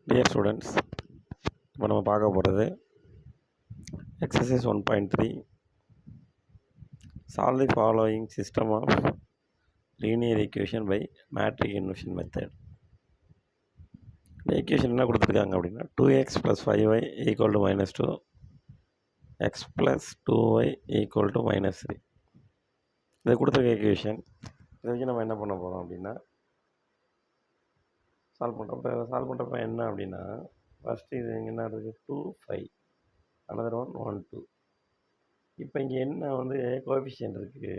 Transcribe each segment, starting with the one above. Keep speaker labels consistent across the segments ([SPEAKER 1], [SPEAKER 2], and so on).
[SPEAKER 1] Dear students, இப்போ நம்ம பார்க்க போகிறது exercise 1.3 solve the following system of linear equation by matrix inversion method. இந்த ஈக்குவேஷன் என்ன கொடுத்துருக்காங்க அப்படின்னா 2x + 5y = -2, x + 2y = -3. இதை கொடுத்துருக்க ஈக்குவேஷன் இதை வச்சு நம்ம என்ன பண்ண போகிறோம் அப்படின்னா சால்வ் பண்ணுறப்ப என்ன அப்படின்னா ஃபஸ்ட்டு இது என்ன இருக்குது 2, 5, another one 1, 2. இப்போ இங்கே என்ன கோஎஃபிஷியன்ட் இருக்குது,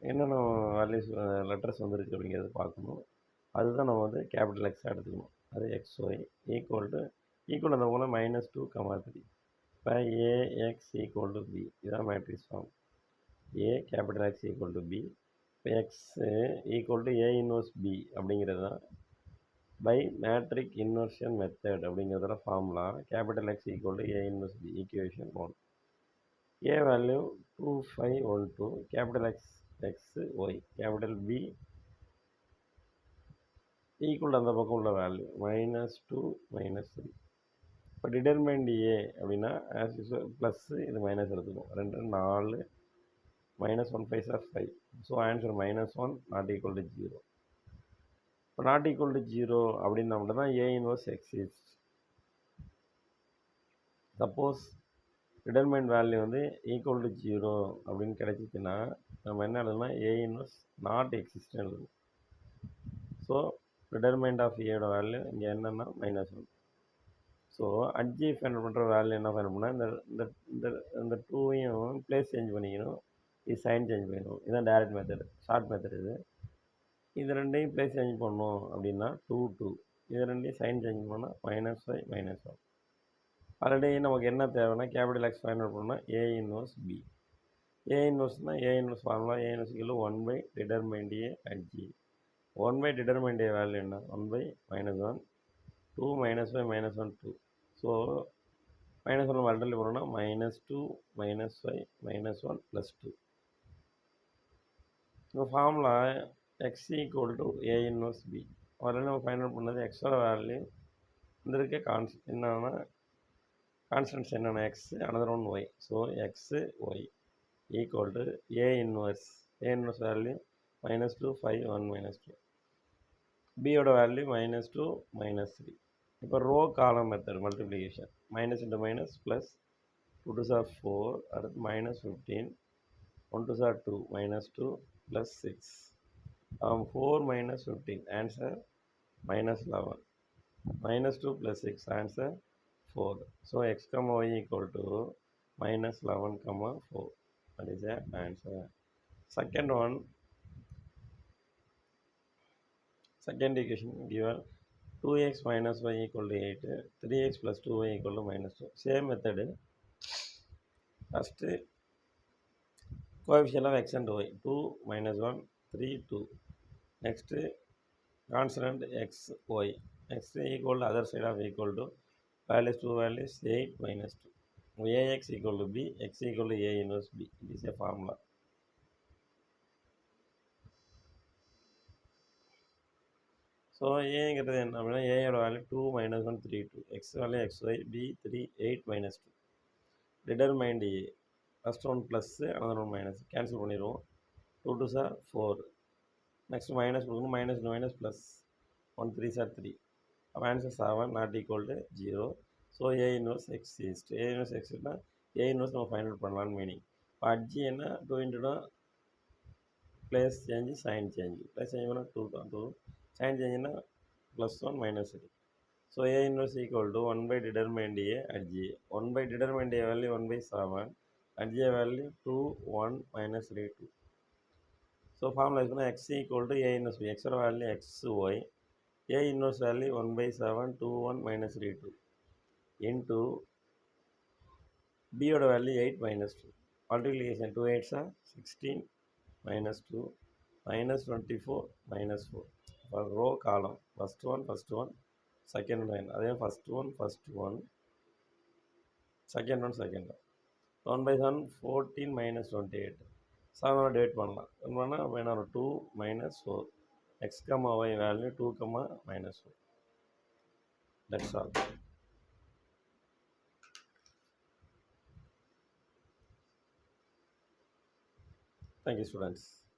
[SPEAKER 1] என்னென்ன வேல்யூஸ் லெட்டர்ஸ் வந்துருக்கு அப்படிங்கிறத பார்க்கணும். அதுதான் நம்ம கேபிட்டல் எக்ஸாக எடுத்துக்கணும். அது XY ஈக்குவல் அந்த போல் -2, 3. இப்போ AX = B, இதுதான் matrix form. A capital X = B. இப்போ X = A இன்வர்ஸ் B அப்படிங்கிறது தான் பை மேட்ரிக் இன்வர்ஷன் மெத்தட் அப்படிங்கிறதோட formula. Capital X = A inverse B, equation 1. A value 2, 5, 1, 2, capital X Y, capital B equal அந்த பக்கம் உள்ள value -2, -3. இப்போ determinant A அப்படின்னா as usual plus, இது மைனஸ் எடுத்துக்கும். 2, 4, -1, 5 are 5. So answer -1, not equal to 0. இப்போ not equal to 0 அப்படின்னா மட்டும் தான் A inverse X is. Suppose determinant value equal to 0 அப்படின்னு கிடைச்சிச்சுன்னா நம்ம என்ன எழுதணும்னா A இன்வர்ஸ் நாட் எக்ஸிஸ்ட்னு எழுதணும். ஸோ டிடர்மைண்ட் ஆஃப் ஏயோட வேல்யூ இங்கே என்னென்னா -1. ஸோ அட்ஜி ஃபைண்ட் பண்ணுற வேல்யூ என்ன ஃபைண்ட் பண்ணால் இந்த 2வையும் ப்ளேஸ் சேஞ்ச் பண்ணிக்கணும், இது சைன் சேஞ்ச் பண்ணிக்கணும். இதுதான் டைரக்ட் மெத்தட், ஷார்ட் மெத்தட். இது ரெண்டையும் ப்ளேஸ் சேஞ்ச் பண்ணோம் அப்படின்னா 2, 2. இது ரெண்டையும் சைன் சேஞ்ச் பண்ணால் -5, -1. ஆல்ரெடி நமக்கு என்ன தேவைன்னா கேபிட்டல் X ஃபைண்ட் அவுட் பண்ணால் A inverse B. A இன்வர்ஸ்னால் A inverse formula A inverse = 1/டிடர்மைண்ட் A அட் G. 1/டிடர்மைண்ட் A வேல்யூ என்ன, 1/-1, 2 -5 -1, 2. ஸோ -1 மல்டிப்ளை பண்ணோம்னா -2, -5, -1 + 2. இப்போ formula X = A inverse B. அதில் நம்ம ஃபைண்ட் அவுட் பண்ணது எக்ஸோட வேல்யூ இருக்க என்னன்னா கான்ஸ்டன்ட்ஸ் என்னென்ன X, another one Y. So X Y = A inverse value -2, 5, 1, -2. பியோட வேல்யூ -2, -3. இப்போ ரோ காலம் மெத்தட் மல்டிப்ளிகேஷன் -× +, 2 2s are 4, அடுத்து -15, 1 2s are 2, -2 + 6, 4 - 15, answer -11, -2 + 6, answer 4. So X, Y = -11, 4. That is the answer. Second equation given 2x - y = 8, 3x + 2y = -2. Same method. First coefficient of x and y 2, -1, 3, 2. Next constant x, y. Next equal to other side of equal to values, 2 values, 8, -2. Ax = b, x = A inverse b. It is a formula. So ஏங்கிறது என்ன அப்படின்னா ஏயோட value 2, -1, 3, 2. X value XY, B 3, 8, -2. Determinant A. First one plus, another one minus. Cancel பண்ணிடுவோம். 2 2s are 4. Next minus கொடுக்கணும், -, plus 1 3s are 3. அப்போ answer 7, not equal to 0. So A inverse X is. A inverse Xனா A inverse நம்ம find out பண்ணலான்னு meaning. இப்போ adj என்ன 2 × place change, sign change. Place change பண்ணால் 2 தான், 2. சைன் சேஞ்சுன்னா +1 -3. ஸோ A இன்வர்ஸ் = 1/டிடர்மைண்ட் A at G. 1/டிடர்மைண்ட் A value 1/7, at G value 2, 1, -3, 2. So formula use பண்ணால் X = A இன்வர்ஸ் B. எக்ஸோட value XY, A inverse value 1/7, 2, 1, -3, 2 into B யோட value 8, -2. Multiplication 2 8s are 16, -2, -24, -4. Row column first one second line, அதே first one second one 1/7, 14, -28. 7 divide பண்ணலாம். அப்போ என்ன வரும் 2, -4. X, Y value 2, -4. That's all. Thank you, students.